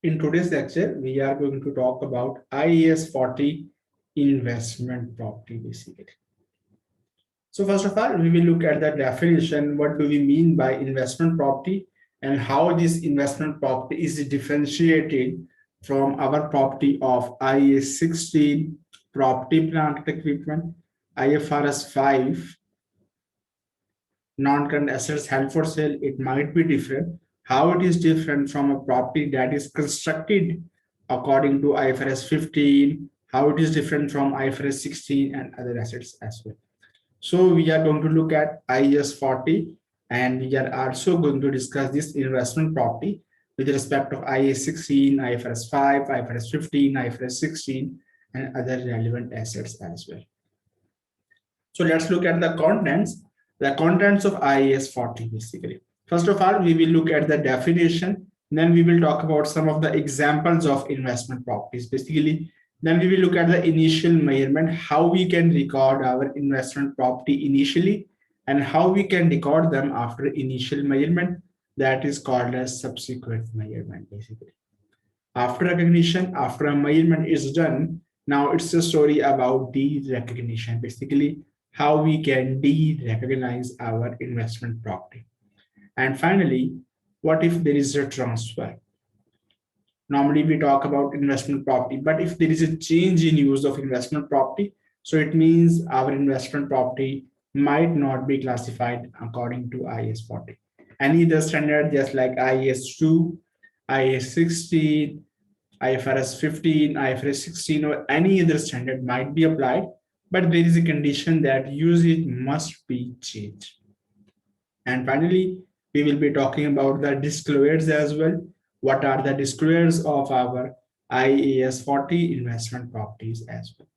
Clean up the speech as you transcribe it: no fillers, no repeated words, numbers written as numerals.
In today's lecture, we are going to talk about IAS 40 investment property basically. So first of all, we will look at the definition. What do we mean by investment property and how this investment property is differentiated from our property of IAS 16 property plant and equipment, IFRS 5 non-current assets held for sale. It might be different. How it is different from a property that is constructed according to IFRS 15, how it is different from IFRS 16 and other assets as well. So we are going to look at IAS 40 and we are also going to discuss this investment property with respect of IAS 16, IFRS 5, IFRS 15, IFRS 16 and other relevant assets as well. So let's look at the contents of IAS 40 basically. First of all, we will look at the definition. Then we will talk about some of the examples of investment properties basically. Then we will look at the initial measurement, how we can record our investment property initially and how we can record them after initial measurement. That is called as subsequent measurement basically. After recognition, after a measurement is done, now it's a story about de-recognition, basically how we can de-recognize our investment property. And finally, what if there is a transfer? Normally we talk about investment property, but if there is a change in use of investment property, so it means our investment property might not be classified according to IAS 40. Any other standard, just like IAS 2, IAS 16, IFRS 15, IFRS 16, or any other standard might be applied, but there is a condition that usage must be changed. And finally, we will be talking about the disclosures as well. What are the disclosures of our IAS 40 investment properties as well?